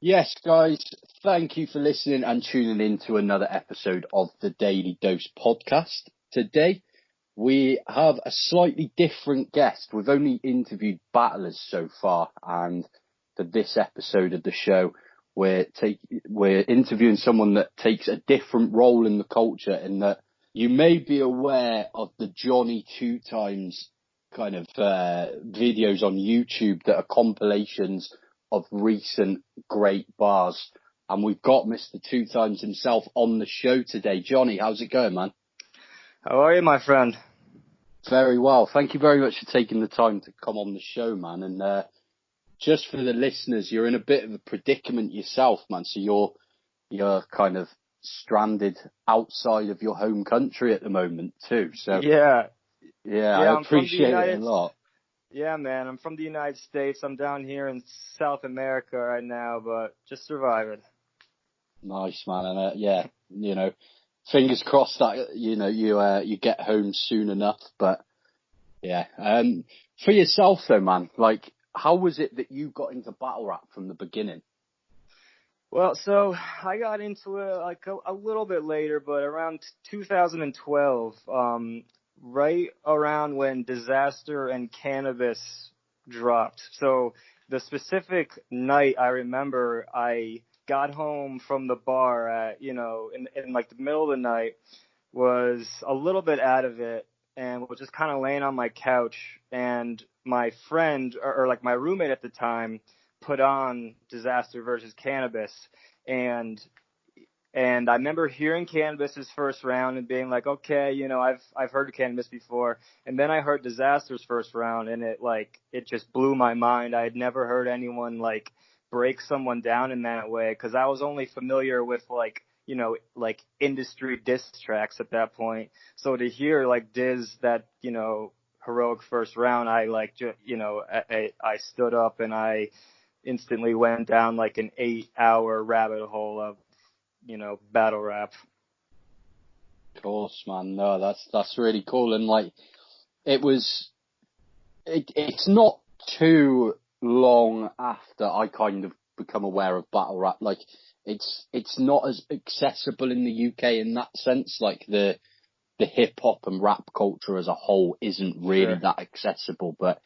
Yes, guys, thank you for listening and tuning in to another episode of the Daily Dose podcast. Today, we have a slightly different guest. We've only interviewed battlers so far, and for this episode of the show, we're interviewing someone that takes a different role in the culture, in that you may be aware of the Johnny Two Times kind of videos on YouTube that are compilations of recent great bars. And we've got Mr. Two Times himself on the show today. Johnny, how's it going, man? How are you, my friend? Very well. Thank you very much for taking the time to come on the show, man. And just for the listeners, you're in a bit of a predicament yourself, man. So you're kind of stranded outside of your home country at the moment too. So yeah, I appreciate it a lot. Yeah, man, I'm from the United States. I'm down here in South America right now, but just surviving. Nice, man. And fingers crossed that you get home soon enough. But yeah, for yourself though, man, like, how was it that you got into battle rap from the beginning? Well, so I got into it like a little bit later, but around 2012, right around when Disaster and Cannabis dropped. So the specific night I remember, I got home from the bar at, in like the middle of the night, was a little bit out of it, and was just kind of laying on my couch, and my friend, or like my roommate at the time, put on Disaster versus Cannabis, and I remember hearing Cannabis's first round and being like, okay, I've heard of Cannabis before, and then I heard Disaster's first round, and it just blew my mind. I had never heard anyone like break someone down in that way, because I was only familiar with like industry diss tracks at that point. So to hear like Diz that heroic first round, I I stood up and I instantly went down like an 8-hour rabbit hole of battle rap. Of course, man. No, that's really cool. And like, it's not too long after I kind of become aware of battle rap. Like, it's not as accessible in the UK in that sense. Like the hip hop and rap culture as a whole isn't really that accessible. But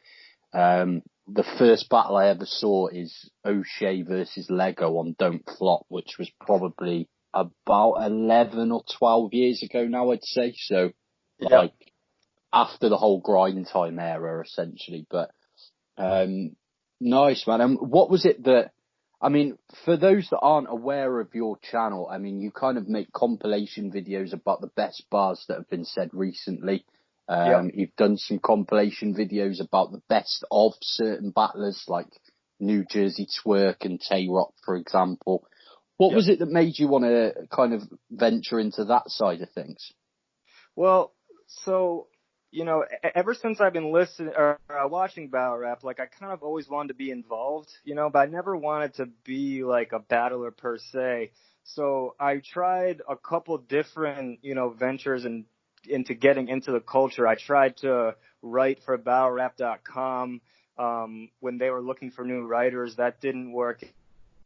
the first battle I ever saw is O'Shea versus Lego on Don't Flop, which was probably about 11 or 12 years ago now, I'd say. So, like, after the whole grind time era, essentially. But nice, man. And what was it that, I mean, for those that aren't aware of your channel, I mean, you kind of make compilation videos about the best bars that have been said recently. You've done some compilation videos about the best of certain battlers, like New Jersey Twerk and Tay-Rock, for example. What was it that made you want to kind of venture into that side of things? Well, so, ever since I've been listening or watching battle rap, like I kind of always wanted to be involved, but I never wanted to be like a battler per se. So I tried a couple different, ventures into getting into the culture. I tried to write for BattleRap.com when they were looking for new writers. That didn't work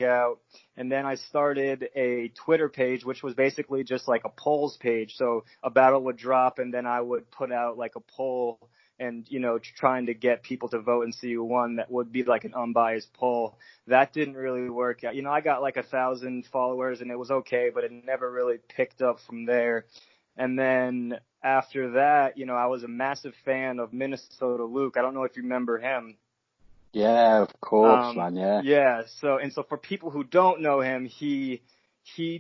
out. And then I started a Twitter page, which was basically just like a polls page. So a battle would drop, and then I would put out like a poll and, trying to get people to vote and see who won. That would be like an unbiased poll. That didn't really work out. I got like 1,000 followers, and it was okay, but it never really picked up from there. And then after that, I was a massive fan of Minnesota Luke. I don't know if you remember him. Yeah, of course, man. Yeah. Yeah. So for people who don't know him, he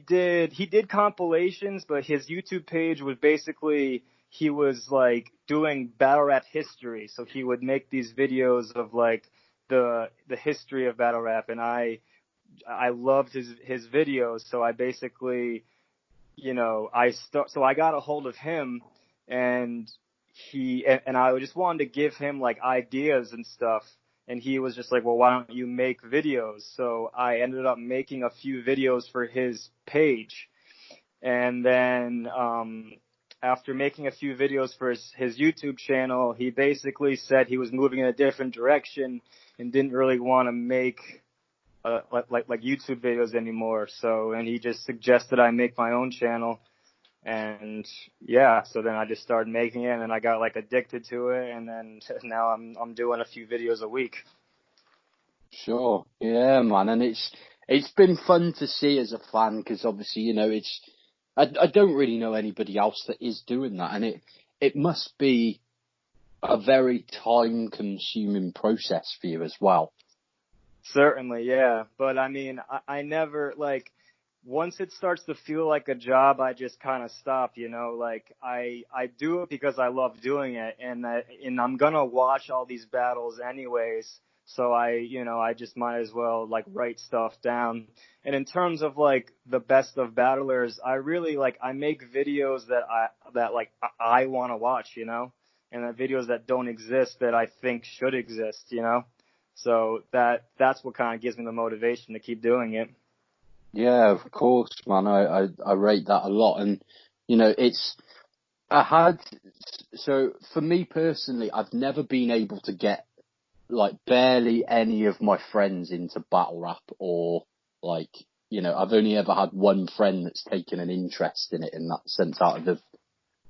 did compilations, but his YouTube page was basically, he was like doing battle rap history. So he would make these videos of like the history of battle rap, and I loved his videos. So I basically, so I got a hold of him, and I just wanted to give him like ideas and stuff. And he was just like, well, why don't you make videos? So I ended up making a few videos for his page. And then after making a few videos for his YouTube channel, he basically said he was moving in a different direction and didn't really want to make like YouTube videos anymore. So, and he just suggested I make my own channel. And yeah, so then I just started making it, and I got like addicted to it, and then now I'm doing a few videos a week. Sure. Yeah, man. And it's been fun to see as a fan, because obviously, you know, I don't really know anybody else that is doing that, and it must be a very time consuming process for you as well. Certainly, yeah. But I mean, I never, like, once it starts to feel like a job, I just kind of stop, you know, like I do it because I love doing it, and I'm gonna watch all these battles anyways. So I just might as well like write stuff down. And in terms of like the best of battlers, I really like, I make videos that like I want to watch, you know, and the videos that don't exist that I think should exist, you know. So that's what kind of gives me the motivation to keep doing it. Yeah, of course, man. I rate that a lot. And, you know, so for me personally, I've never been able to get like barely any of my friends into battle rap, or like, you know, I've only ever had one friend that's taken an interest in it in that sense out of the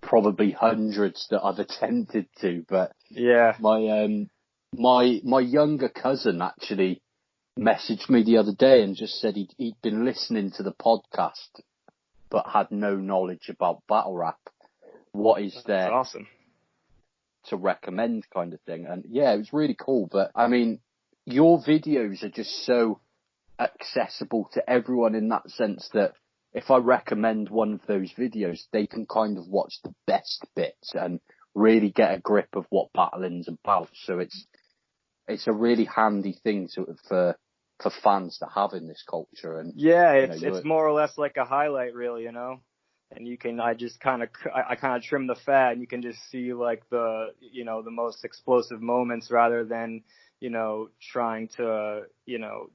probably hundreds that I've attempted to. But Yeah. my younger cousin actually messaged me the other day and just said he'd been listening to the podcast but had no knowledge about battle rap. What is That's there awesome. to recommend, kind of thing? And yeah, it was really cool. But I mean, your videos are just so accessible to everyone in that sense that if I recommend one of those videos, they can kind of watch the best bits and really get a grip of what battling's about. So it's a really handy thing for fans to have in this culture. And Yeah, you know, it's more or less like a highlight reel, you know. And you can, I kind of trim the fat, and you can just see like the most explosive moments rather than, trying to,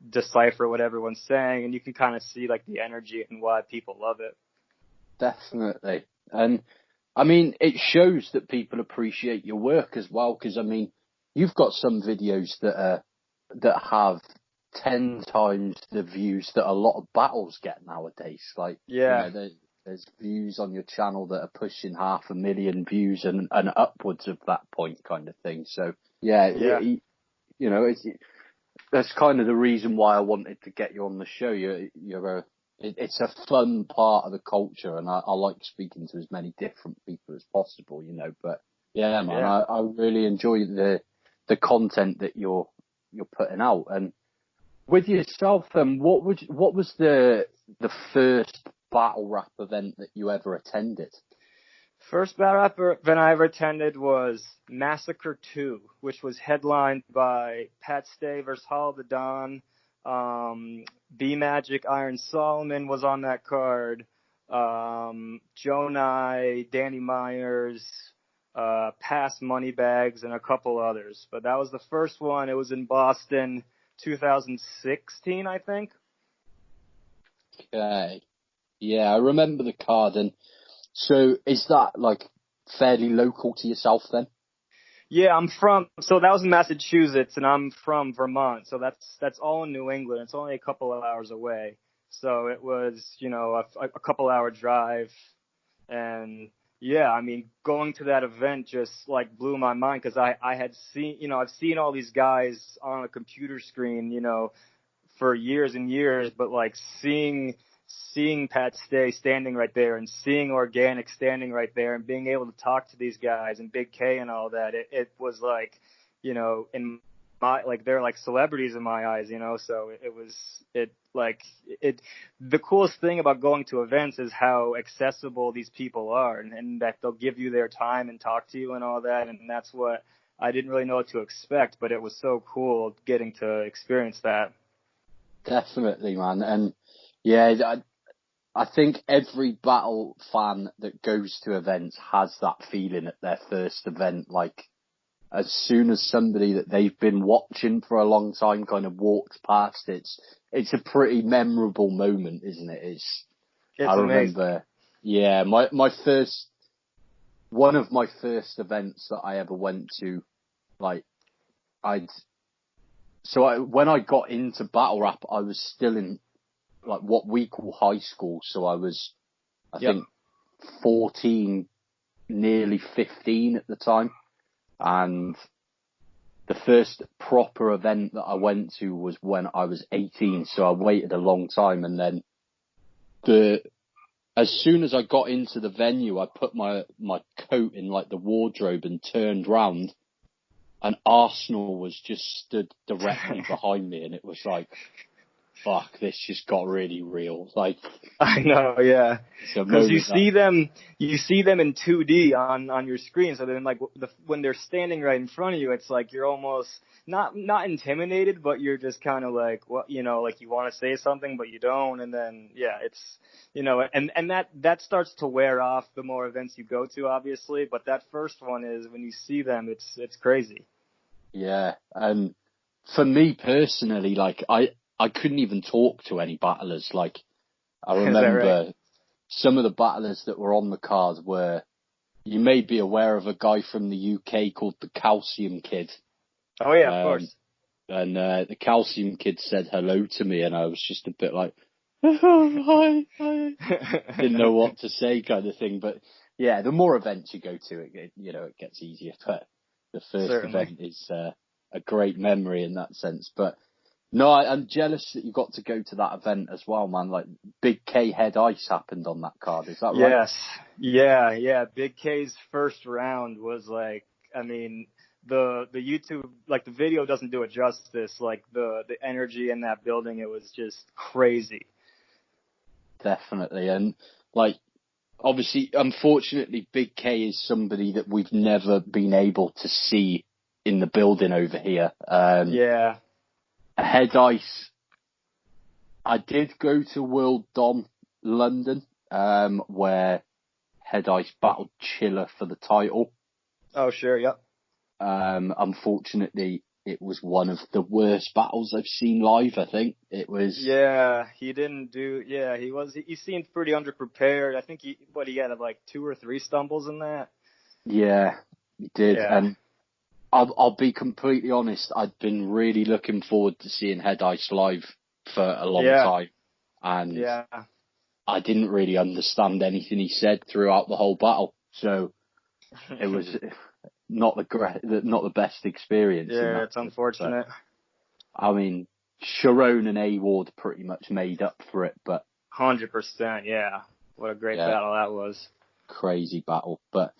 decipher what everyone's saying. And you can kind of see like the energy and why people love it. definitely. And I mean, it shows that people appreciate your work as well, because I mean, you've got some videos that have 10 times the views that a lot of battles get nowadays. Like, you Yeah, know, there's views on your channel that are pushing 500,000 views and upwards of that point, kind of thing. So yeah, yeah. you know, that's kind of the reason why I wanted to get you on the show. It's a fun part of the culture, and I like speaking to as many different people as possible, you know. But yeah, man, Yeah. I really enjoy the content that you're putting out. And with yourself, what was the first battle rap event that you ever attended? First battle rap event I ever attended was Massacre 2, which was headlined by Pat Stay vs. Hall of the Don. B Magic Iron Solomon was on that card. Jonai, Danny Myers, Past Moneybags, and a couple others. But that was the first one. It was in Boston, 2016, I think. Okay, yeah, I remember the Cardon. So is that like fairly local to yourself then? Yeah, so that was in Massachusetts, and I'm from Vermont, so that's all in New England. It's only a couple of hours away. So it was, a couple hour drive. And yeah, I mean, going to that event just like blew my mind, because I had seen, I've seen all these guys on a computer screen, for years and years, but like seeing Pat Stay standing right there, and seeing Organic standing right there, and being able to talk to these guys and Big K and all that, it was like, in my, like, they're like celebrities in my eyes, so the coolest thing about going to events is how accessible these people are, and that they'll give you their time and talk to you and all that. And that's what I didn't really know what to expect, but it was so cool getting to experience that. Definitely, man. And yeah, I think every battle fan that goes to events has that feeling at their first event. Like, as soon as somebody that they've been watching for a long time kind of walks past, it's a pretty memorable moment, isn't it? I It's amazing. remember, yeah, one of my first events that I ever went to, like, I'd when I got into battle rap, I was still in like what we call high school. So I was, I think, 14, nearly 15 at the time. And the first proper event that I went to was when I was 18. So I waited a long time. And then as soon as I got into the venue, I put my coat in like the wardrobe and turned round. And Arsenal was just stood directly behind me, and it was like, fuck, this just got really real. Like, I know, yeah. Because you see them in 2D on your screen. So then, like, when they're standing right in front of you, it's like you're almost not intimidated, but you're just kind of like, what, you know, like you want to say something, but you don't. And then, yeah, it's, you know, and that starts to wear off the more events you go to, obviously. But that first one is when you see them, it's crazy. Yeah, and for me personally, like I couldn't even talk to any battlers. Like I remember right? some of the battlers that were on the card were, you may be aware of a guy from the UK called the Calcium Kid. Oh yeah, of course. And the Calcium Kid said hello to me, and I was just a bit like, oh, hi. Didn't know what to say, kind of thing. But yeah, the more events you go to, it gets easier. But the first Certainly. event is a great memory in that sense. But no, I'm jealous that you got to go to that event as well, man. Like Big K Head Ice happened on that card. Is that right? Yes. Yeah. Big K's first round was like, I mean, the YouTube, like the video doesn't do it justice. Like the energy in that building, it was just crazy. Definitely. And like, obviously, unfortunately, Big K is somebody that we've never been able to see in the building over here. Yeah. Head Ice, I did go to World Dom London, where Head Ice battled Chiller for the title. Oh, sure. Yep. Unfortunately, it was one of the worst battles I've seen live, I think. It was... Yeah, he didn't do... Yeah, he seemed pretty underprepared. I think he had like 2 or 3 stumbles in that. Yeah, he did. Yeah. And I'll be completely honest, I'd been really looking forward to seeing Head Ice live for a long time. And I didn't really understand anything he said throughout the whole battle. So it was not the best experience. Yeah, it's unfortunate. But, I mean, Sharon and A-Ward pretty much made up for it, but 100%, yeah. What a great battle that was. Crazy battle. But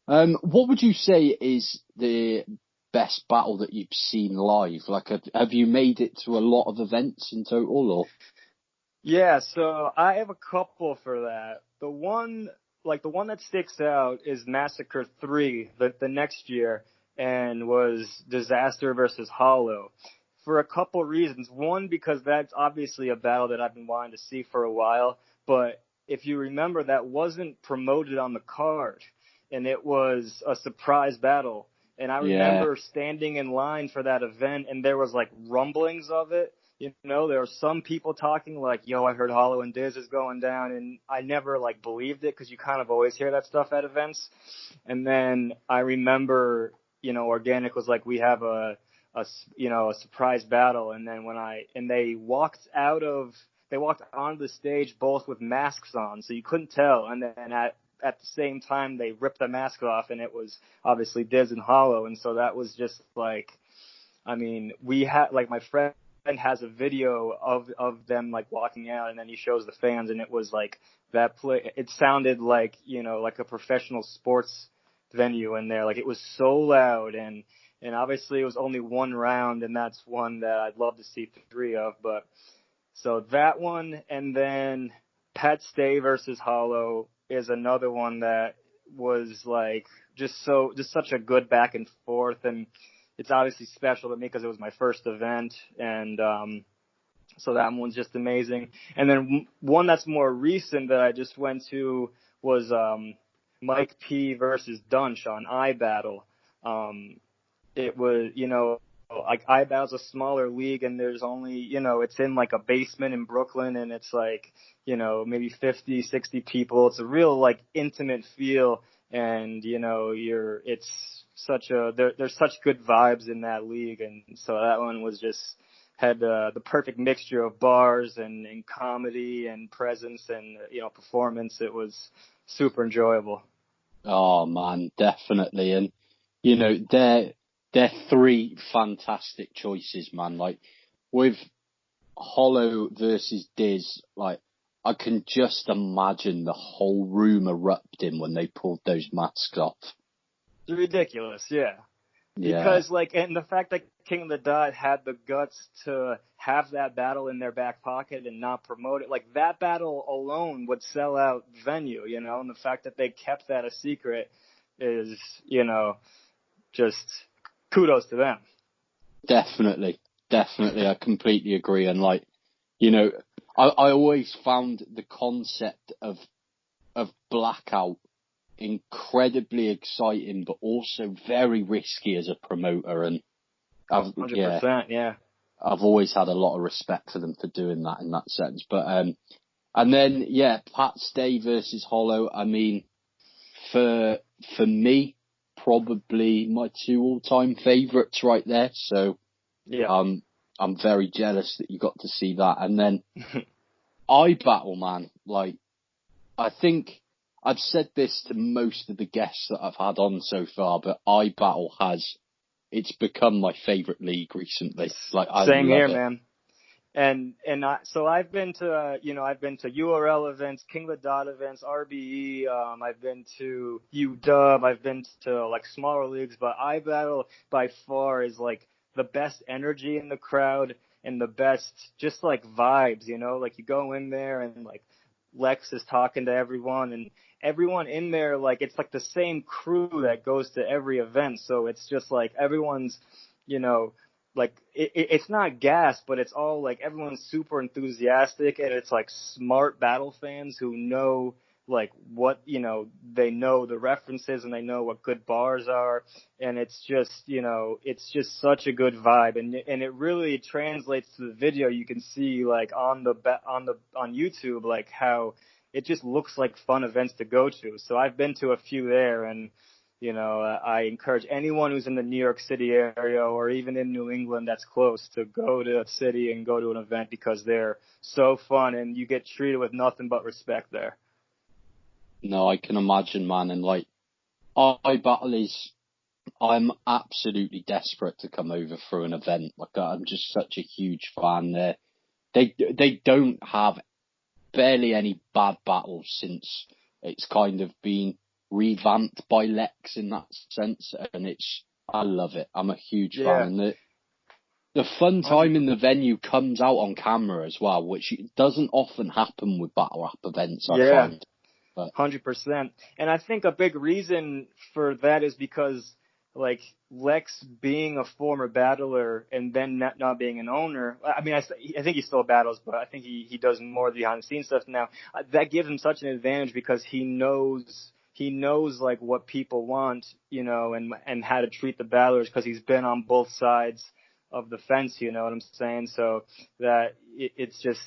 what would you say is the best battle that you've seen live? Like, have you made it to a lot of events in total, or? Yeah, so I have a couple for that. The one that sticks out is Massacre 3, the next year, and was Disaster versus Hollow. For a couple reasons. One, because that's obviously a battle that I've been wanting to see for a while, but if you remember, that wasn't promoted on the card, and it was a surprise battle. And I remember standing in line for that event, and there was like rumblings of it. You know, there were some people talking like, yo, I heard Hollow and Diz is going down, and I never like believed it because you kind of always hear that stuff at events. And then I remember, you know, Organic was like, we have a surprise battle. And then they walked onto the stage both with masks on, so you couldn't tell. And then at the same time, they ripped the mask off, and it was obviously Diz and Hollow. And so that was just like, I mean, we had like my friend has a video of them like walking out, and then he shows the fans, and it was like that play. It sounded like, you know, like a professional sports venue in there. Like it was so loud, and obviously it was only one round, and that's one that I'd love to see 3 of. But so that one, and then Pat Stay versus Hollow is another one that was like just such a good back and forth, and it's obviously special to me because it was my first event, and so that one's just amazing. And then one that's more recent that I just went to was Mike P versus Dunch on iBattle. It was, you know, like iBattle's a smaller league, and there's only, you know, it's in like a basement in Brooklyn, and it's like, you know, maybe 50, 60 people. It's a real like intimate feel, and you know, it's there's such good vibes in that league, and so that one was just had the perfect mixture of bars and comedy and presence and performance. It was super enjoyable. Oh man, definitely. And they're three fantastic choices, man. Like with Hollow versus Diz, like I can just imagine the whole room erupting when they pulled those masks off. It's ridiculous, yeah. Yeah, Because and the fact that King of the Dot had the guts to have that battle in their back pocket and not promote it, like that battle alone would sell out venue, and the fact that they kept that a secret is, just kudos to them. definitely. I completely agree. And like, I always found the concept of Blackout incredibly exciting, but also very risky as a promoter. And 100%, yeah. I've always had a lot of respect for them for doing that in that sense. But and then Pat Stay versus Hollow. I mean, for me, probably my two all-time favourites right there. So yeah, I'm very jealous that you got to see that. And then iBattle, man. Like, I think I've said this to most of the guests that I've had on so far, but iBattle it's become my favourite league recently. Like, I same love here, it. man. So I've been to URL events, King of the Dot events, RBE. I've been to UW. I've been to like smaller leagues, but iBattle by far is like the best energy in the crowd and the best just like vibes. Like you go in there and like Lex is talking to everyone and everyone in there, like it's like the same crew that goes to every event. So it's just like everyone's, like it's not gas, but it's all like everyone's super enthusiastic and it's like smart battle fans who know like what, they know the references and they know what good bars are. And it's just such a good vibe. And it really translates to the video. You can see like on YouTube, like how it just looks like fun events to go to. So I've been to a few there and, I encourage anyone who's in the New York City area or even in New England that's close to go to a city and go to an event because they're so fun and you get treated with nothing but respect there. No, I can imagine, man. And like, I'm absolutely desperate to come over for an event. Like, I'm just such a huge fan there. They don't have barely any bad battles since it's kind of been revamped by Lex in that sense, and I love it. I'm a huge fan, and the fun time in the venue comes out on camera as well, which doesn't often happen with battle rap events. I find. 100%. And I think a big reason for that is because like Lex being a former battler and then not being an owner. I mean, I think he still battles, but I think he does more of the behind the scenes stuff now. That gives him such an advantage because he knows like what people want, and how to treat the battlers because he's been on both sides of the fence, you know what I'm saying? So that it's just,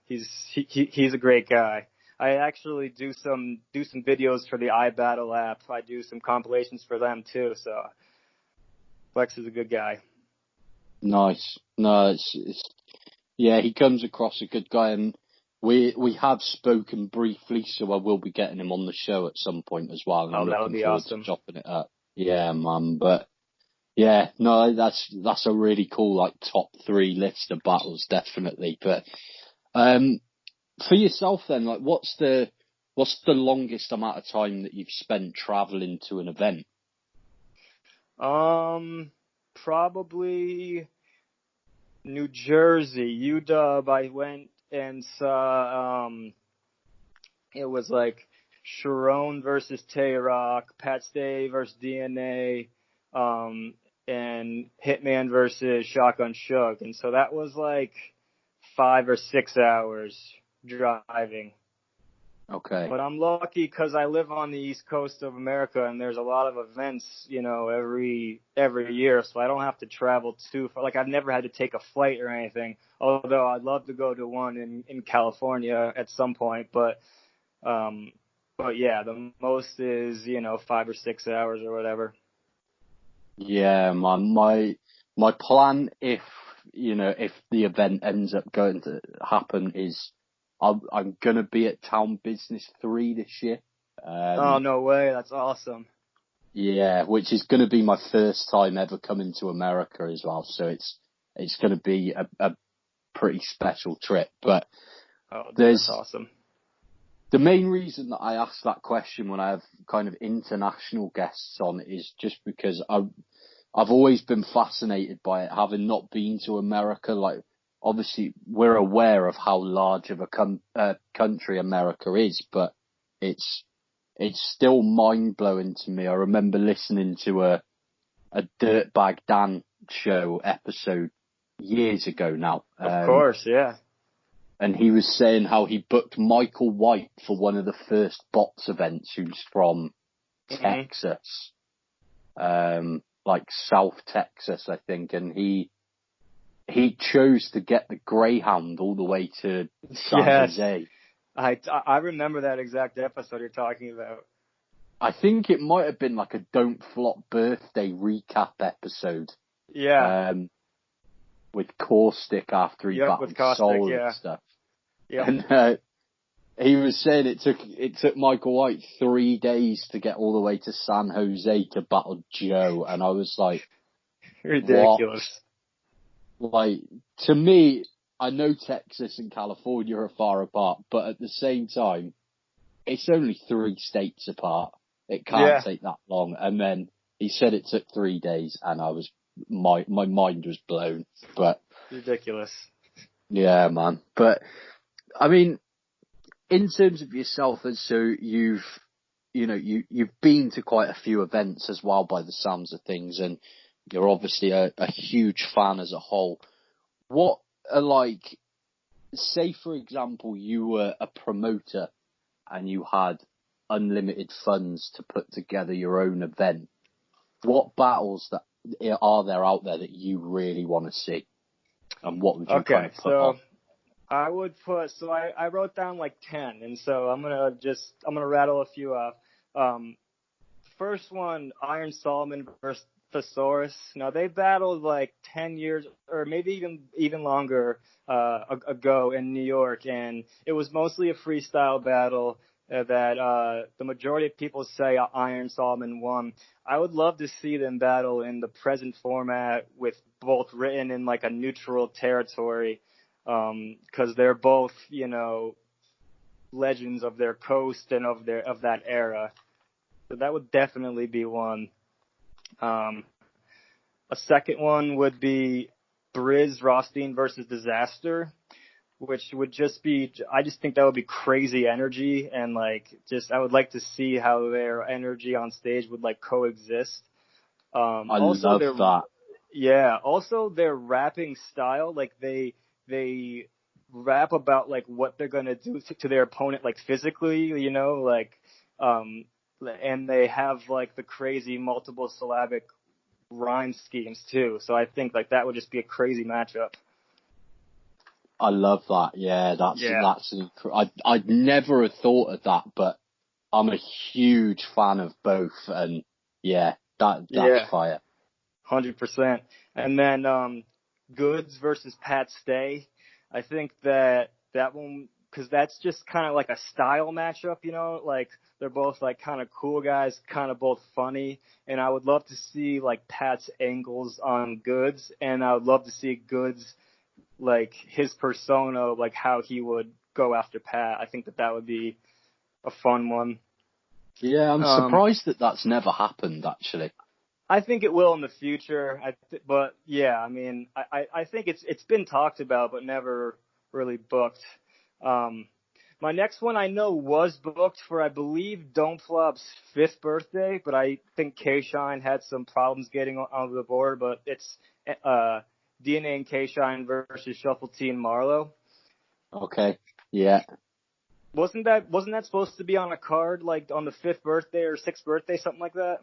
he's a great guy. I actually do some videos for the iBattle app. I do some compilations for them too. So Flex is a good guy. Nice. No, he comes across a good guy, and we have spoken briefly, so I will be getting him on the show at some point as well. And I'm that would be awesome. To chopping it up. Yeah, man. But yeah, no, that's a really cool like top 3 list of battles, definitely. But for yourself then, like what's the longest amount of time that you've spent traveling to an event? Probably New Jersey, UW. I went and saw, it was like Sharon versus Tay-Rock, Pat Stay versus DNA, and Hitman versus Shotgun Shug. And so that was like 5 or 6 hours driving. Okay. But I'm lucky because I live on the East Coast of America and there's a lot of events, every year. So I don't have to travel too far. Like I've never had to take a flight or anything, although I'd love to go to one in California at some point. But yeah, the most is, 5 or 6 hours or whatever. Yeah, man. My plan, if if the event ends up going to happen, is I'm gonna be at Town Business 3 this year. Oh, Um, no way. That's awesome. yeah, which is gonna be my first time ever coming to America as well. So it's gonna be a pretty special trip. But Oh, dude, that's there's awesome. the main reason that I ask that question when I have kind of international guests on is just because I've always been fascinated by it, having not been to America. Like, obviously, we're aware of how large of a country America is, but it's it's still mind blowing to me. I remember listening to a Dirtbag Dan show episode years ago now, Of course, yeah. and he was saying how he booked Michael White for one of the first bots events, who's from Hmm. Texas, like South Texas, I think, and he chose to get the Greyhound all the way to San Yes. Jose. I remember that exact episode you're talking about. I think it might have been like a Don't Flop birthday recap episode, Yeah. um, with Caustic after he Yep, with battled Caustic, Soul and yeah. stuff. Yep. And he was saying it took Michael White 3 days to get all the way to San Jose to battle Joe, and I was like, what? Ridiculous. Like, to me, I know Texas and California are far apart, but at the same time, it's only 3 states apart. It can't Yeah. take that long. And then he said it took 3 days, and my mind was blown. But Ridiculous. yeah, man. But I mean, in terms of yourself, and so you've been to quite a few events as well, by the sounds of things, and you're obviously a huge fan as a whole. What are like, say for example, you were a promoter and you had unlimited funds to put together your own event. What battles that are there out there that you really want to see, and what would you kind Okay, of put on? so I wrote down like 10, and so I'm gonna rattle a few off. Um, First one, Iron Solomon versus Thesaurus. Now they battled like 10 years or maybe even longer ago in New York, and it was mostly a freestyle battle that the majority of people say Iron Solomon won. I would love to see them battle in the present format with both written in like a neutral territory, because they're both, legends of their coast and of that era. So that would definitely be one. Um, a second one would be Briz Rothstein versus Disaster, which would just be, I just think that would be crazy energy, and like, just, I would like to see how their energy on stage would like coexist. I Also love their, that. yeah, also their rapping style, like they rap about like what they're gonna do to their opponent, like physically, like, um, and they have like the crazy multiple syllabic rhyme schemes too. So I think like that would just be a crazy matchup. I love that. Yeah, Yeah. I'd never have thought of that, but I'm a huge fan of both, and yeah, that's Yeah. fire. 100%. And then Goods versus Pat Stay. I think that one, because that's just kind of like a style matchup, like they're both like kind of cool guys, kind of both funny, and I would love to see like Pat's angles on Goods, and I would love to see Goods, like his persona, like how he would go after Pat. I think that would be a fun one. Yeah, I'm Um, surprised that that's never happened, actually. I think it will in the future. But yeah, I mean, I think it's been talked about, but never really booked. Um, my next one I know was booked for, I believe, Don't Flop's 5th birthday, but I think K-Shine had some problems getting on the board. But it's DNA and K-Shine versus Shuffle T and Marlowe. Okay. Yeah, Wasn't that supposed to be on a card like on the 5th birthday or 6th birthday, something like that?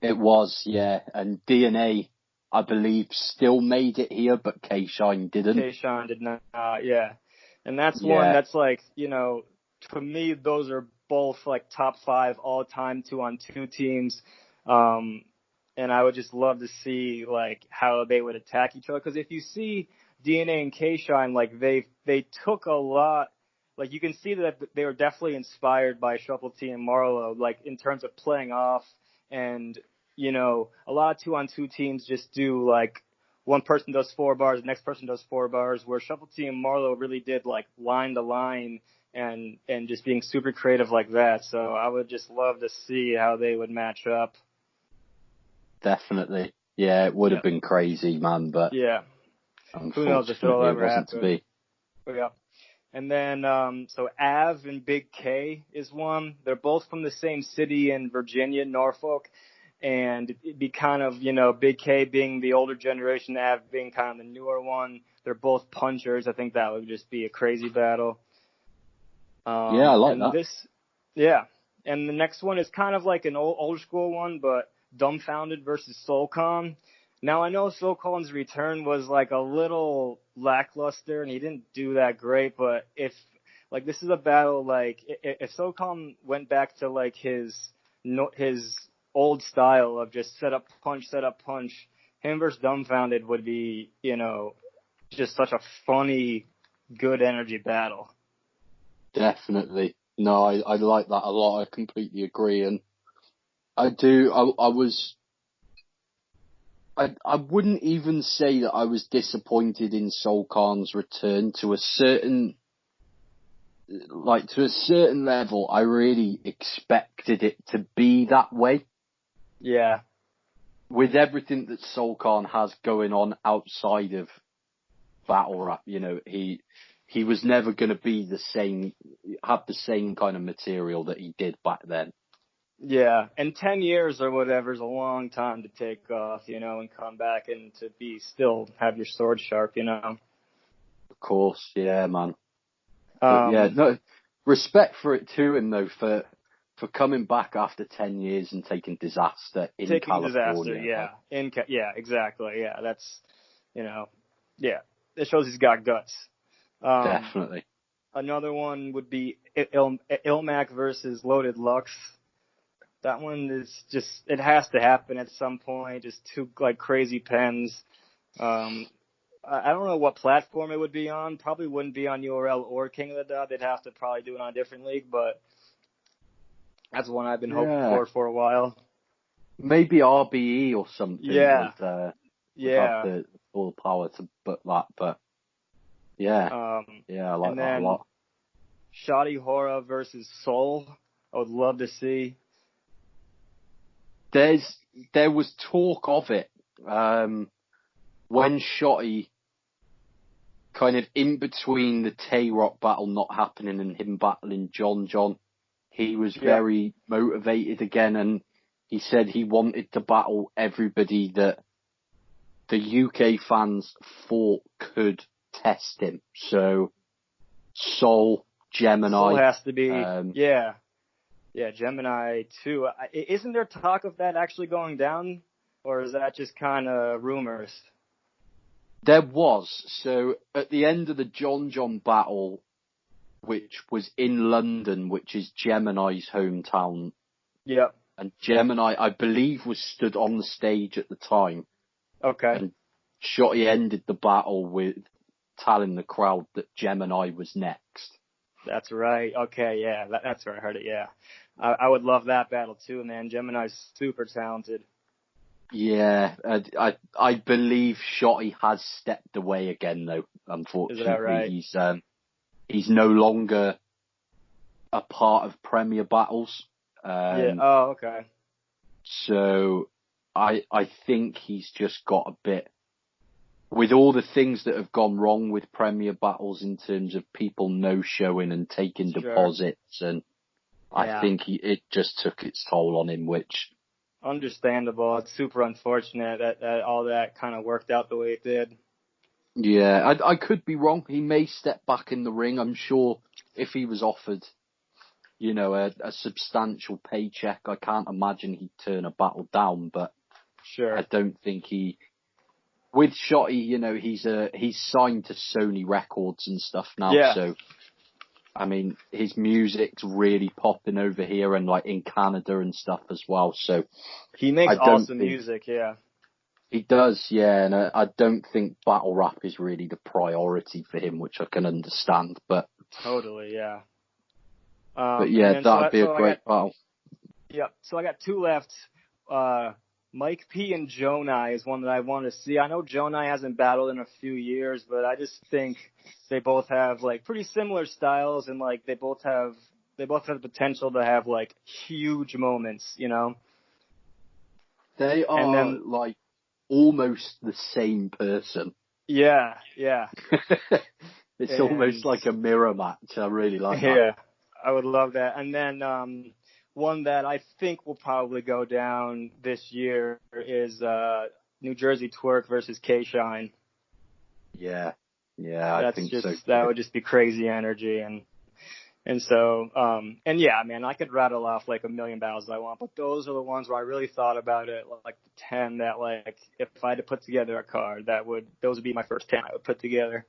it was. Yeah, and DNA, I believe, still made it here, but K Shine didn't. Tayshaun did not, yeah. And that's one Yeah, that's like, to me, those are both like top 5 all time 2-on-2 teams. Um, and I would just love to see like how they would attack each other. Because if you see DNA and K-Shine, like they took a lot. Like you can see that they were definitely inspired by Shuffle T and Marlowe, like in terms of playing off, and you know, a lot of 2-on-2 teams just do like one person does 4 bars, the next person does 4 bars, where Shuffle T and Marlowe really did like line to line and just being super creative like that. So I would just love to see how they would match up. Definitely. Yeah, it would have been crazy, man, but yeah, who knows if it'll unfortunately it ever wasn't to happen. be. But yeah. And then, so Av and Big K is one. They're both from the same city in Virginia, Norfolk. And it'd be kind of, you know, Big K being the older generation, Av being kind of the newer one. They're both punchers. I think that would just be a crazy battle. Yeah, I like that. Yeah. And the next one is kind of like an old school one, but Dumbfounded versus Soulcon. Now I know Soulcon's return was like a little lackluster and he didn't do that great, but if like this is a battle like if Soulcon went back to like his old style of just set up punch, him versus Dumbfounded would be, you know, just such a funny, good energy battle. Definitely. No, I like that a lot. I completely agree. And I wouldn't even say that I was disappointed in Soulcon's return to a certain level. I really expected it to be that way. Yeah. With everything that Soulcon has going on outside of battle rap, you know, he was never going to be have the same kind of material that he did back then. Yeah, and 10 years or whatever is a long time to take off, you know, and come back and to be still have your sword sharp, you know. Of course, yeah, man. But yeah, no, respect for it to him though, for coming back after 10 years and taking Disaster in California. Yeah, exactly. Yeah, that's, you know, yeah, it shows he's got guts. Definitely. Another one would be Ilmac versus Loaded Lux. That one is just, it has to happen at some point. Just two like crazy pens. I don't know what platform it would be on. Probably wouldn't be on URL or King of the Dot. They'd have to probably do it on a different league, but that's one I've been hoping for a while. Maybe RBE or something. Yeah. Would have the full power to book that, but yeah. I like that a lot. Shotty Hora versus Soul. I would love to see. There was talk of it when Shotty, kind of in between the Tay-Rock battle not happening and him battling John, he was very motivated again, and he said he wanted to battle everybody that the UK fans thought could test him. So Soul, Gemini. Soul has to be, Yeah, Gemini too. Isn't there talk of that actually going down, or is that just kind of rumors? There was. So at the end of the John battle, which was in London, which is Gemini's hometown. Yep. And Gemini, I believe, was stood on the stage at the time. Okay. And Shotty ended the battle with telling the crowd that Gemini was next. That's right. Okay, yeah, that's where I heard it, yeah. I would love that battle too, man. Gemini's super talented. Yeah, I believe Shotty has stepped away again, though, unfortunately. Is that right? He's no longer a part of Premier Battles. Okay. So I think he's just got a bit, with all the things that have gone wrong with Premier Battles in terms of people no-showing and taking deposits, and I think it just took its toll on him, which... Understandable. It's super unfortunate that all that kind of worked out the way it did. Yeah, I could be wrong. He may step back in the ring. I'm sure if he was offered, you know, a substantial paycheck, I can't imagine he'd turn a battle down, but I don't think with Shotty, you know, he's signed to Sony Records and stuff now, so I mean, his music's really popping over here and like in Canada and stuff as well. So He makes I don't awesome think music, yeah. he does, yeah. And I don't think battle rap is really the priority for him, which I can understand. But Totally, yeah. And yeah, then that'd be a I got great battle. yeah, so I got two left. Mike P and Jonai is one that I want to see. I know Jonai hasn't battled in a few years, but I just think they both have like pretty similar styles, and like they both have the potential to have like huge moments, you know. They And are then like almost the same person. yeah, yeah, It's almost and like a mirror match. I really like that. yeah, I would love that. And then one that I think will probably go down this year is New Jersey Twerk versus K Shine. Yeah, yeah, I That's think so just that too. would just be crazy energy and so and yeah, man, I could rattle off like a million battles I want, but those are the ones where I really thought about it, like the 10 that like if I had to put together a card, those would be my first 10 I would put together.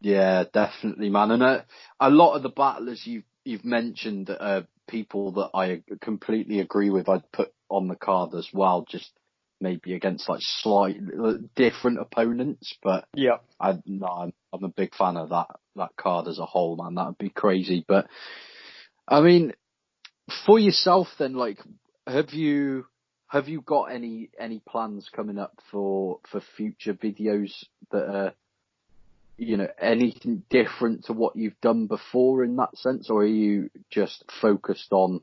Yeah, definitely, man. And a lot of the battlers you've mentioned are people that I completely agree with. I'd put on the card as well, just maybe against like slight different opponents. But Yeah. I'm a big fan of that card as a whole, man. That would be crazy. But I mean, for yourself, then, like, have you got any plans coming up for future videos that are, you know, anything different to what you've done before in that sense, or are you just focused on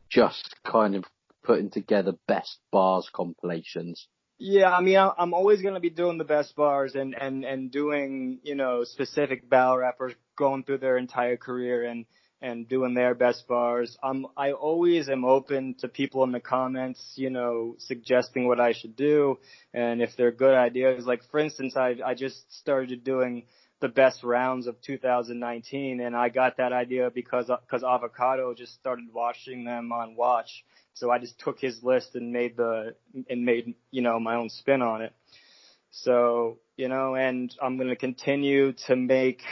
just kind of putting together best bars compilations? Yeah, I mean, I'm always going to be doing the best bars and doing, you know, specific battle rappers going through their entire career and doing their best bars. I always am open to people in the comments, you know, suggesting what I should do. And if they're good ideas, like for instance, I just started doing the best rounds of 2019 and I got that idea because Avocado just started watching them on Watch. So I just took his list and made you know, my own spin on it. So, you know, and I'm going to continue to make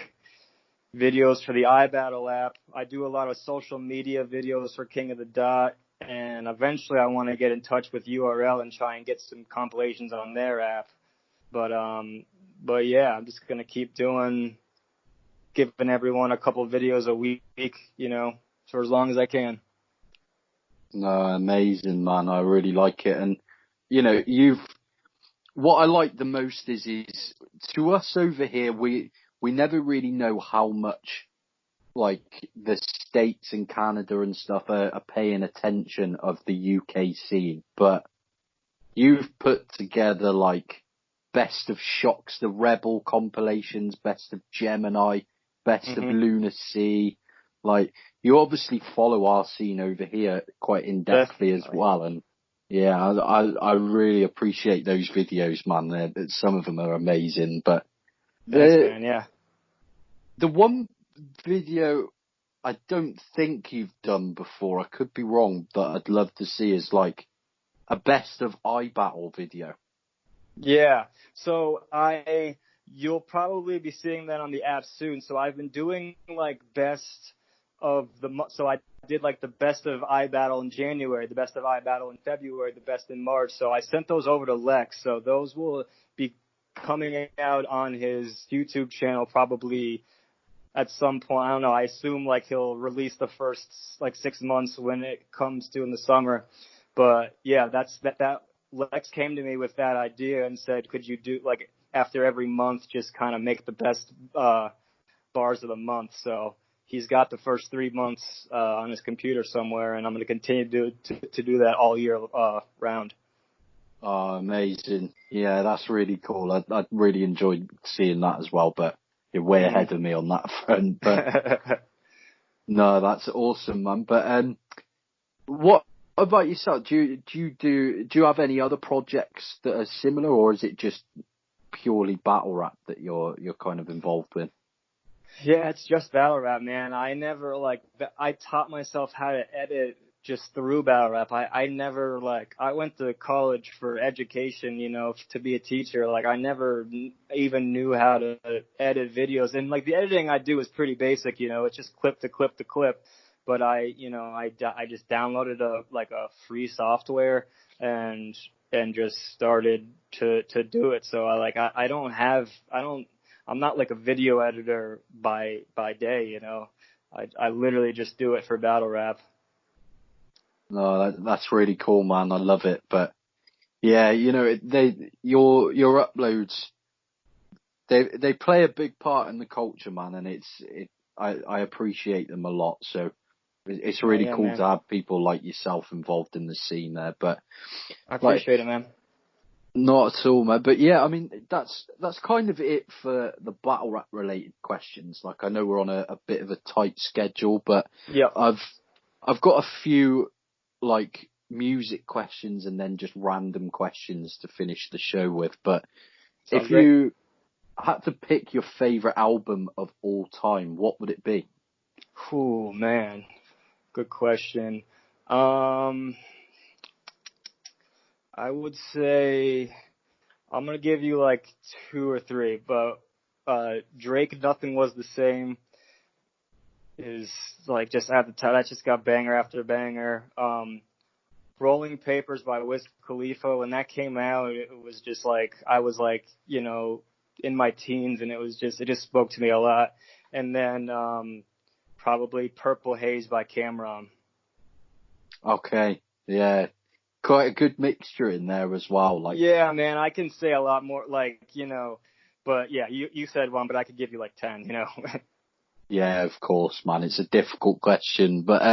videos for the iBattle app. I do a lot of social media videos for King of the Dot, and eventually I want to get in touch with URL and try and get some compilations on their app. But yeah, I'm just going to keep giving everyone a couple videos a week, you know, for as long as I can. No, amazing, man. I really like it. And, you know, what I like the most is to us over here, we never really know how much, like, the States and Canada and stuff are paying attention of the UK scene. But you've put together, like, best of Shocks, the Rebel compilations, best of Gemini, best of Lunacy. Like, you obviously follow our scene over here quite in-depthly as well. And yeah, I really appreciate those videos, man. Some of them are amazing. But thanks, man. Yeah. the one video I don't think you've done before, I could be wrong, but I'd love to see is like a best of iBattle video. Yeah. So you'll probably be seeing that on the app soon. So I've been doing like best of so I did like the best of iBattle in January, the best of iBattle in February, the best in March. So I sent those over to Lex. So those will be coming out on his YouTube channel probably at some point. I don't know. I assume like he'll release the first like 6 months when it comes to in the summer. But yeah, that Lex came to me with that idea and said, could you do like after every month, just kind of make the best, bars of the month. So he's got the first 3 months, on his computer somewhere, and I'm going to continue to do that all year, round. Oh, amazing. Yeah, that's really cool. I really enjoyed seeing that as well, but you're way ahead of me on that front. But no, that's awesome, man. But what about yourself? Do you have any other projects that are similar, or is it just purely battle rap that you're kind of involved with? Yeah, it's just battle rap, man. I taught myself how to edit just through battle rap. I never, like, I went to college for education, to be a teacher. Like, I never even knew how to edit videos. And, like, the editing I do is pretty basic, it's just clip to clip to clip. But I just downloaded a free software and just started to do it. So I'm not like a video editor by day, I literally just do it for battle rap. No, that's really cool, man. I love it. But yeah, your uploads, they play a big part in the culture, man, and I appreciate them a lot. So it's really cool man. to have people like yourself involved in the scene there. But I appreciate it, man. Not at all, man. But yeah, I mean, that's kind of it for the battle rap related questions. Like, I know we're on a bit of a tight schedule, but yeah, I've got a few like music questions and then just random questions to finish the show with. But Sounds if great. you had to pick your favorite album of all time, what would it be? Oh man, good question. I would say I'm gonna give you like 2 or 3, but Drake, Nothing Was the Same is like just at the time. That just got banger after banger. Rolling Papers by Wiz Khalifa, when that came out, it was just like, I was like, in my teens, and it just spoke to me a lot. And then probably Purple Haze by Cameron. Okay, yeah, quite a good mixture in there as well. Like, yeah, man, I can say a lot more, like, but yeah, you said one, but I could give you like 10, Yeah, of course, man. It's a difficult question, but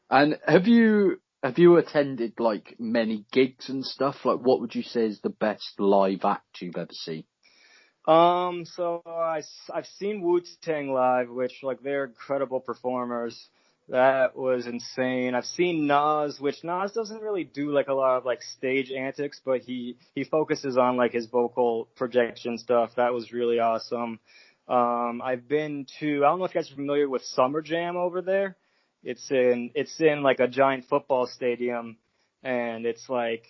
and have you attended like many gigs and stuff? Like, what would you say is the best live act you've ever seen? So I've seen Wu-Tang live, which, like, they're incredible performers. That was insane. I've seen Nas, which Nas doesn't really do like a lot of like stage antics, but he focuses on like his vocal projection stuff. That was really awesome. I've been to, I don't know if you guys are familiar with Summer Jam over there. It's in like a giant football stadium, and it's like,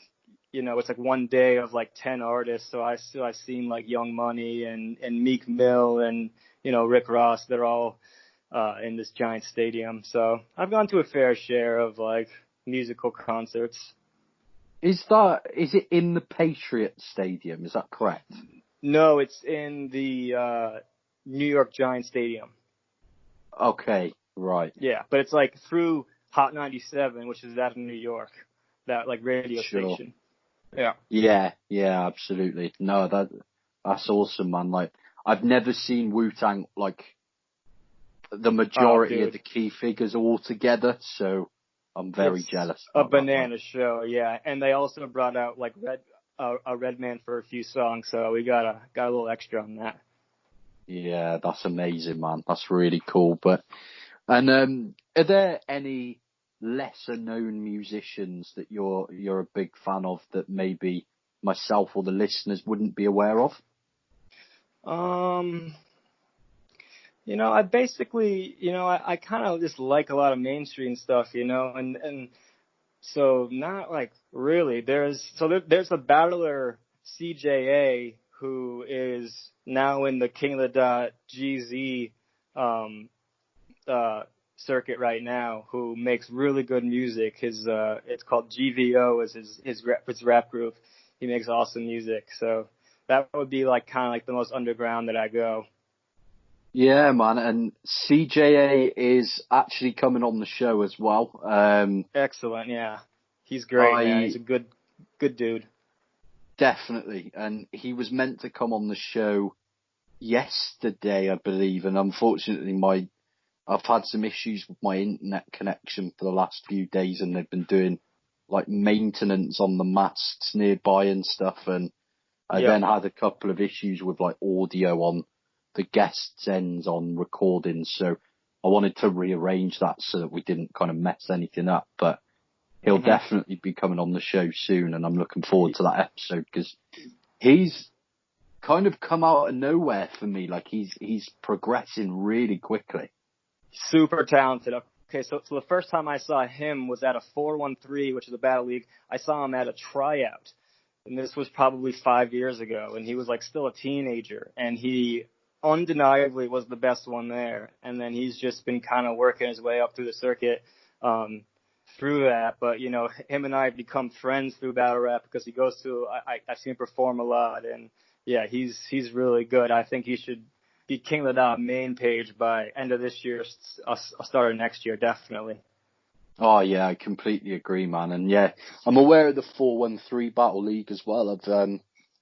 it's like one day of like 10 artists. So I've seen like Young Money and Meek Mill and, Rick Ross. They're all in this giant stadium. So I've gone to a fair share of like musical concerts. Is it in the Patriot Stadium? Is that correct? No, it's in the New York Giant Stadium. Okay, right. Yeah, but it's like through Hot 97, which is out of New York, that like radio Sure. station. Yeah. Yeah, absolutely. No, that's awesome, man. Like, I've never seen Wu-Tang like the majority of the key figures all together, so I'm very jealous. A banana show, yeah. And they also brought out like a Redman for a few songs, so we got a little extra on that. Yeah, that's amazing, man. That's really cool. Are there any lesser known musicians that you're a big fan of that maybe myself or the listeners wouldn't be aware of? I basically, I kind of just like a lot of mainstream stuff, and so not like really. There's a battler, CJA, who is now in the King of the Dot GZ circuit right now, who makes really good music. It's called GVO, is his rap group. He makes awesome music. So that would be like kind of like the most underground that I go. Yeah, man, and CJA is actually coming on the show as well. Excellent, yeah. He's great, man. He's a good dude. Definitely, and he was meant to come on the show yesterday, I believe, and unfortunately I've had some issues with my internet connection for the last few days, and they've been doing like maintenance on the masts nearby and stuff, and I then had a couple of issues with like audio on the guests' ends on recording, so I wanted to rearrange that so that we didn't kind of mess anything up, but he'll definitely be coming on the show soon, and I'm looking forward to that episode, because he's kind of come out of nowhere for me. Like, he's progressing really quickly. Super talented. Okay, so the first time I saw him was at a 413, which is a battle league. I saw him at a tryout, and this was probably 5 years ago, and he was like still a teenager, and he undeniably was the best one there. And then he's just been kind of working his way up through the circuit through that. But you know, him and I have become friends through battle rap because he goes to I've seen him perform a lot, and yeah, he's really good. I think he should be king of the dot main page by end of this year, start of next year, definitely. Oh yeah, I completely agree, man. And yeah, I'm aware of the 413 Battle League as well. I've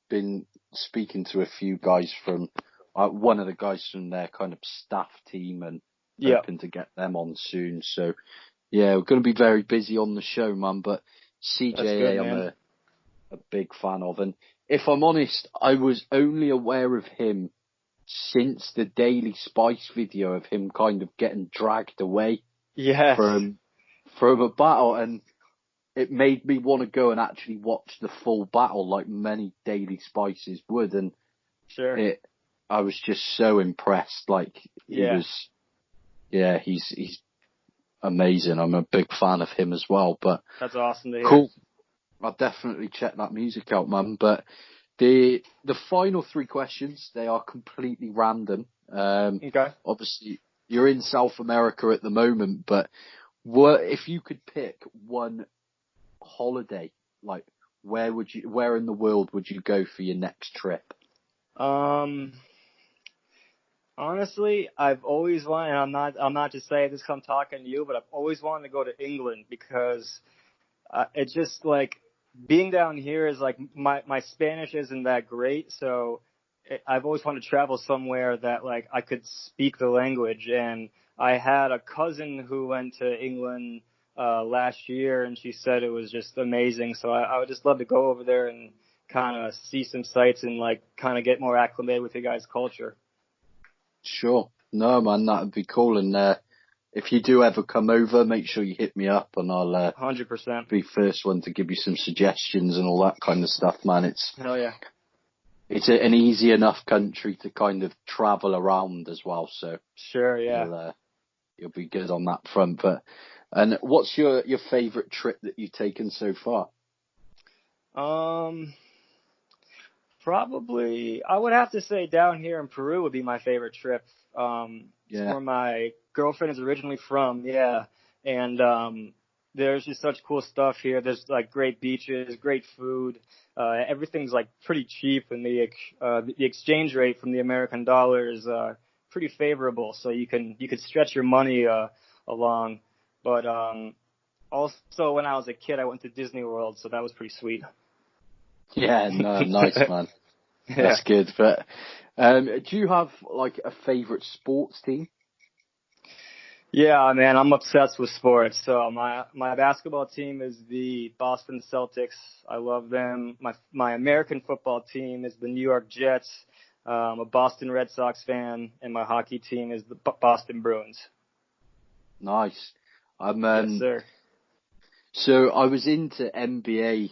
been speaking to a few guys from one of the guys from their kind of staff team, and Yeah, hoping to get them on soon. So yeah, we're going to be very busy on the show, man. But that's good, CJA, I'm man. a big fan of. And if I'm honest, I was only aware of him since the Daily Spice video of him kind of getting dragged away Yes, from a battle, and it made me want to go and actually watch the full battle like many Daily Spices would. And sure. I was just so impressed. Like Yeah, he's amazing. I'm a big fan of him as well. But that's awesome to hear. cool. I'll definitely check that music out, man. But the final three questions, they are completely random. Okay. Obviously you're in South America at the moment, but if you could pick one holiday, like where in the world would you go for your next trip? Honestly, I've always wanted, and I'm not just saying this 'cause I'm talking to you, but I've always wanted to go to England because it's just like being down here is like my Spanish isn't that great, so I've always wanted to travel somewhere that like I could speak the language. And I had a cousin who went to England last year, and she said it was just amazing. So I would just love to go over there and kind of see some sights and like kind of get more acclimated with your guys' culture. Sure. No, man, that would be cool. And if you do ever come over, make sure you hit me up, and I'll 100%. be first one to give you some suggestions and all that kind of stuff, man. Hell yeah. It's an easy enough country to kind of travel around as well, so Sure, yeah. you'll be good on that front. And what's your favourite trip that you've taken so far? Probably, I would have to say down here in Peru would be my favorite trip. It's Yeah, where my girlfriend is originally from, yeah. And there's just such cool stuff here. There's like great beaches, great food. Everything's like pretty cheap, and the exchange rate from the American dollar is pretty favorable, so you could stretch your money along. But also when I was a kid, I went to Disney World, so that was pretty sweet. yeah, no, nice, man. Yeah. That's good. But do you have like a favourite sports team? Yeah, man, I'm obsessed with sports. So my basketball team is the Boston Celtics. I love them. My American football team is the New York Jets. I'm a Boston Red Sox fan, and my hockey team is the Boston Bruins. Nice. Yes, sir. So I was into NBA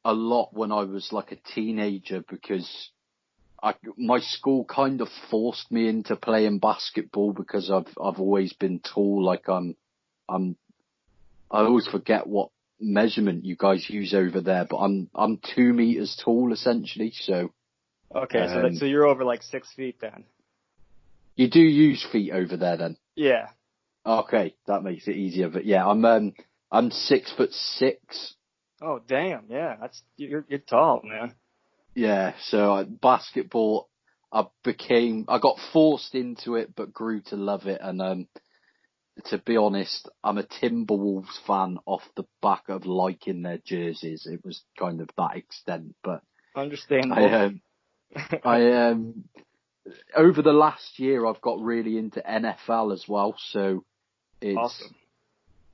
a lot when I was like a teenager because my school kind of forced me into playing basketball because I've always been tall. Like I always forget what measurement you guys use over there, but I'm 2 meters tall essentially. So Okay, so you're over like 6 feet then. you do use feet over there then? Yeah. Okay, that makes it easier. But yeah, I'm 6'6". Oh damn, yeah, you're tall, man. Yeah, so basketball, I got forced into it, but grew to love it. And to be honest, I'm a Timberwolves fan off the back of liking their jerseys. It was kind of that extent, but Understandable. I over the last year, I've got really into NFL as well. So it's Awesome.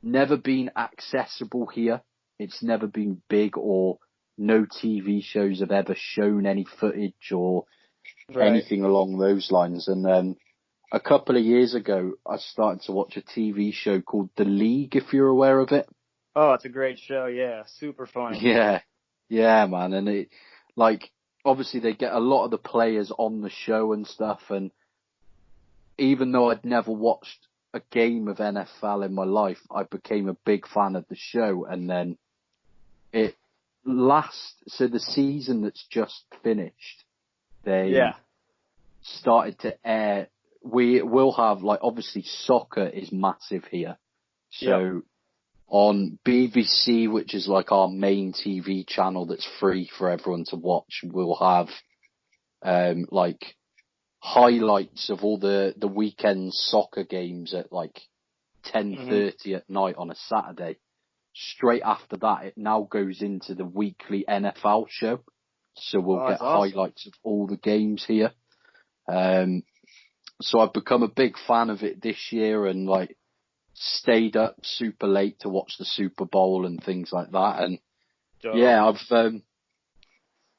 never been accessible here. It's never been big, or no TV shows have ever shown any footage or Right. anything along those lines. And a couple of years ago, I started to watch a TV show called The League, if you're aware of it. Oh, it's a great show. Yeah, super funny. Yeah, man. And it, like, obviously they get a lot of the players on the show and stuff. And even though I'd never watched a game of NFL in my life, I became a big fan of the show. And then so the season that's just finished, they started to air. We will have, like, obviously soccer is massive here. So on BBC, which is like our main TV channel that's free for everyone to watch, we'll have like highlights of all the weekend soccer games at like 10:30 at night on a Saturday. Straight after that, it now goes into the weekly NFL show. So we'll get highlights of all the games here. So I've become a big fan of it this year, and like stayed up super late to watch the Super Bowl and things like that. And yeah,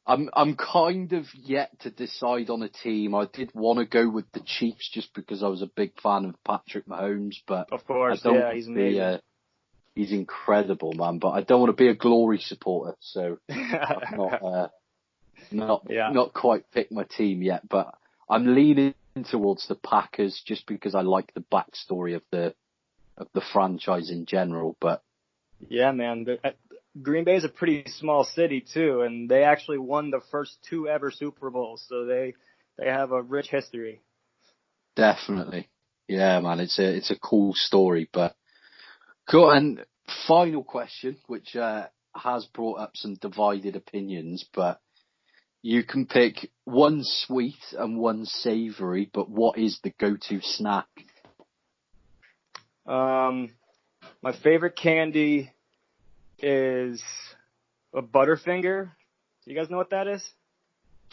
I'm kind of yet to decide on a team. I did want to go with the Chiefs just because I was a big fan of Patrick Mahomes, but of course, I don't he's amazing. He's incredible, man. But I don't want to be a glory supporter, so I've not quite picked my team yet. But I'm leaning towards the Packers just because I like the backstory of the franchise in general. But yeah, man, Green Bay is a pretty small city too, and they actually won the first 2 ever Super Bowls, so they have a rich history. Definitely, yeah, man. It's a cool story, but cool. And final question, which has brought up some divided opinions, but you can pick one sweet and one savoury, but what is the go-to snack? My favorite candy is a Butterfinger. Do you guys know what that is?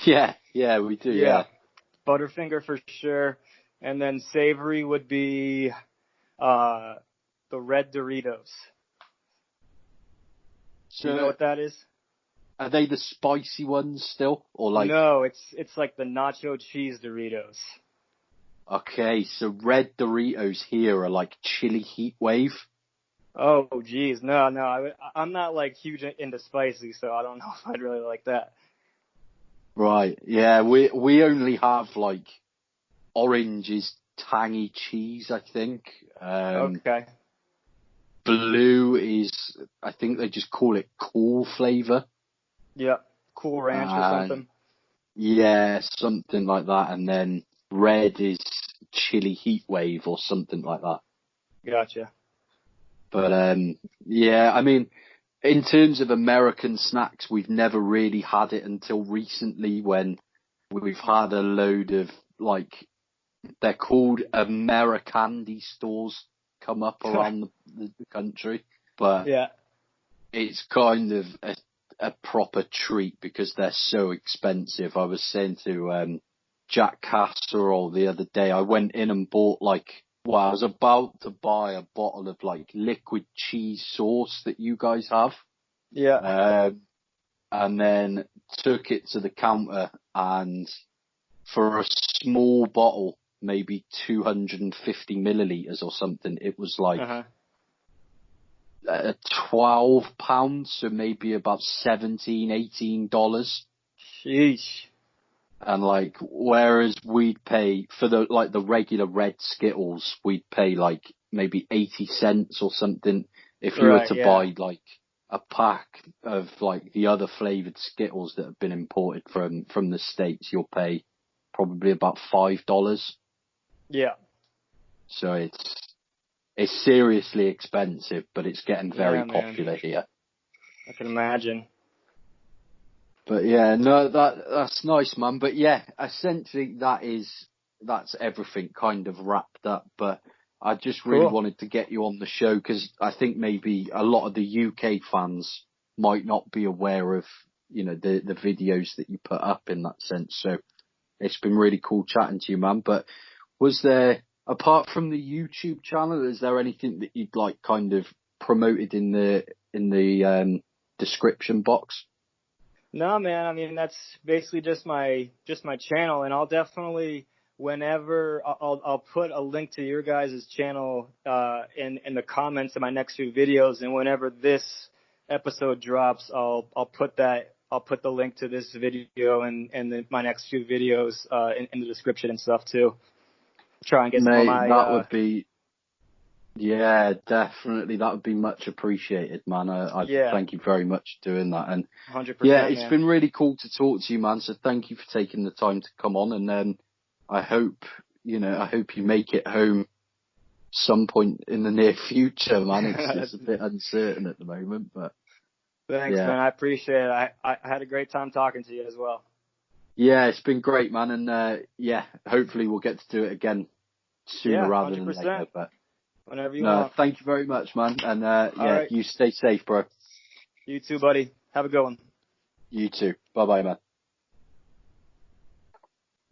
Yeah, we do. Yeah. Butterfinger for sure. And then savory would be the red Doritos. Do you know what that is? Are they the spicy ones still, or like? No, it's like the nacho cheese Doritos. Okay, so red Doritos here are like chili heat wave. Oh, geez, no, I'm not like huge into spicy, so I don't know if I'd really like that. Right, yeah, we only have like orange is tangy cheese, I think. Okay. Blue is, I think they just call it cool flavor. Yeah, Cool Ranch or something. Yeah, something like that. And then red is chili heat wave or something like that. Gotcha. But yeah, I mean, in terms of American snacks, we've never really had it until recently when we've had a load of, like, they're called Americandy stores come up around the country. But yeah, it's kind of a proper treat because they're so expensive. I was saying to Jack Casserole the other day, I went in and bought I was about to buy a bottle of like liquid cheese sauce that you guys have. Yeah. And then took it to the counter, and for a small bottle, maybe 250 milliliters or something, it was like £12, so maybe about $17-18. Sheesh. And like, whereas we'd pay for the regular red Skittles, we'd pay like maybe 80 cents or something. If you were to buy like a pack of like the other flavored Skittles that have been imported from the States, you'll pay probably about $5. Yeah. So it's seriously expensive, but it's getting very popular here. I can imagine. But yeah, no, that's nice, man. But yeah, essentially that's everything kind of wrapped up. But I just really wanted to get you on the show because I think maybe a lot of the UK fans might not be aware of, the videos that you put up in that sense. So it's been really cool chatting to you, man. But was there, apart from the YouTube channel, is there anything that you'd like kind of promoted in the description box? No, man. I mean, that's basically just my channel, and I'll definitely, whenever I'll put a link to your guys' channel in the comments of my next few videos, and whenever this episode drops, I'll put the link to this video and my next few videos in the description and stuff too. Try and get some of my. Yeah, definitely. That would be much appreciated, man. I Yeah, thank you very much for doing that. And yeah, 100%, it's man. been really cool to talk to you, man. So thank you for taking the time to come on. And I hope, I hope you make it home some point in the near future, man. It's just a bit uncertain at the moment, but Thanks, yeah. man. I appreciate it. I had a great time talking to you as well. Yeah, it's been great, man. And yeah, hopefully we'll get to do it again sooner Yeah, rather than later. 100%. But Whenever you no, want. thank you very much, man. And All yeah, right. you stay safe, bro. You too, buddy. Have a good one. You too. Bye bye, man.